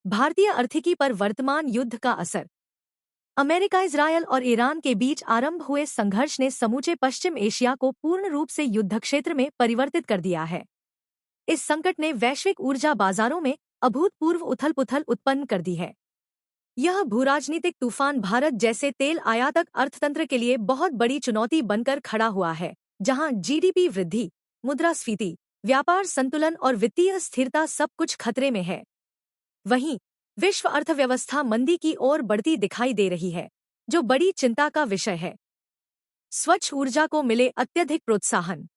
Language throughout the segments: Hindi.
भारतीय आर्थिकी पर वर्तमान युद्ध का असर। अमेरिका, इजरायल और ईरान के बीच आरंभ हुए संघर्ष ने समूचे पश्चिम एशिया को पूर्ण रूप से युद्ध क्षेत्र में परिवर्तित कर दिया है। इस संकट ने वैश्विक ऊर्जा बाजारों में अभूतपूर्व उथल-पुथल उत्पन्न कर दी है। यह भूराजनीतिक तूफान भारत जैसे तेल आयातक अर्थतंत्र के लिए बहुत बड़ी चुनौती बनकर खड़ा हुआ है, जहां जीडीपी वृद्धि, मुद्रास्फीति, व्यापार संतुलन और वित्तीय स्थिरता सब कुछ खतरे में है। वहीं विश्व अर्थव्यवस्था मंदी की ओर बढ़ती दिखाई दे रही है, जो बड़ी चिंता का विषय है। स्वच्छ ऊर्जा को मिले अत्यधिक प्रोत्साहन।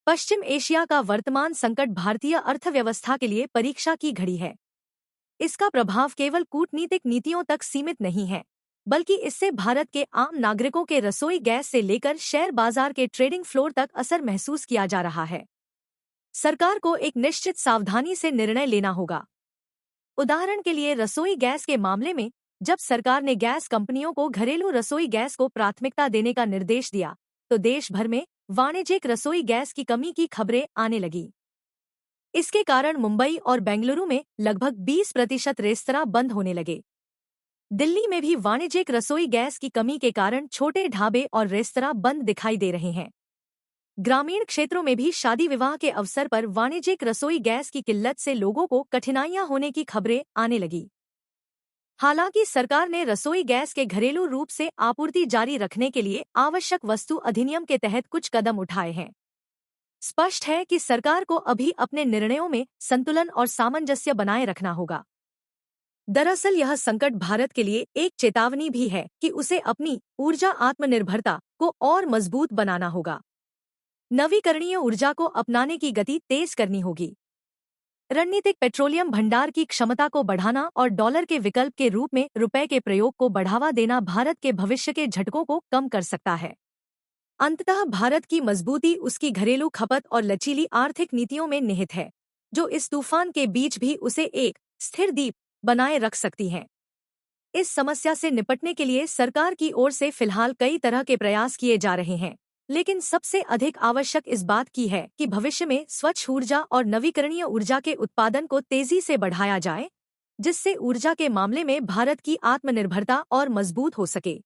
पश्चिम एशिया का वर्तमान संकट भारतीय अर्थव्यवस्था के लिए परीक्षा की घड़ी है। इसका प्रभाव केवल कूटनीतिक नीतियों तक सीमित नहीं है, बल्कि इससे भारत के आम नागरिकों के रसोई गैस से लेकर शेयर बाजार के ट्रेडिंग फ्लोर तक असर महसूस किया जा रहा है। सरकार को एक निश्चित सावधानी से निर्णय लेना होगा। उदाहरण के लिए रसोई गैस के मामले में, जब सरकार ने गैस कंपनियों को घरेलू रसोई गैस को प्राथमिकता देने का निर्देश दिया, तो देश भर में वाणिज्यिक रसोई गैस की कमी की खबरें आने लगी। इसके कारण मुंबई और बेंगलुरु में लगभग 20% रेस्तरां बंद होने लगे। दिल्ली में भी वाणिज्यिक रसोई गैस की कमी के कारण छोटे ढाबे और रेस्तरां बंद दिखाई दे रहे हैं। ग्रामीण क्षेत्रों में भी शादी विवाह के अवसर पर वाणिज्यिक रसोई गैस की किल्लत से लोगों को कठिनाइयां होने की खबरें आने लगी। हालांकि सरकार ने रसोई गैस के घरेलू रूप से आपूर्ति जारी रखने के लिए आवश्यक वस्तु अधिनियम के तहत कुछ कदम उठाए हैं। स्पष्ट है कि सरकार को अभी अपने निर्णयों में संतुलन और सामंजस्य बनाए रखना होगा। दरअसल यह संकट भारत के लिए एक चेतावनी भी है कि उसे अपनी ऊर्जा आत्मनिर्भरता को और मजबूत बनाना होगा। नवीकरणीय ऊर्जा को अपनाने की गति तेज करनी होगी। रणनीतिक पेट्रोलियम भंडार की क्षमता को बढ़ाना और डॉलर के विकल्प के रूप में रुपए के प्रयोग को बढ़ावा देना भारत के भविष्य के झटकों को कम कर सकता है। अंततः भारत की मजबूती उसकी घरेलू खपत और लचीली आर्थिक नीतियों में निहित है, जो इस तूफान के बीच भी उसे एक स्थिर दीप बनाए रख सकती हैं। इस समस्या से निपटने के लिए सरकार की ओर से फिलहाल कई तरह के प्रयास किए जा रहे हैं, लेकिन सबसे अधिक आवश्यक इस बात की है कि भविष्य में स्वच्छ ऊर्जा और नवीकरणीय ऊर्जा के उत्पादन को तेजी से बढ़ाया जाए, जिससे ऊर्जा के मामले में भारत की आत्मनिर्भरता और मजबूत हो सके।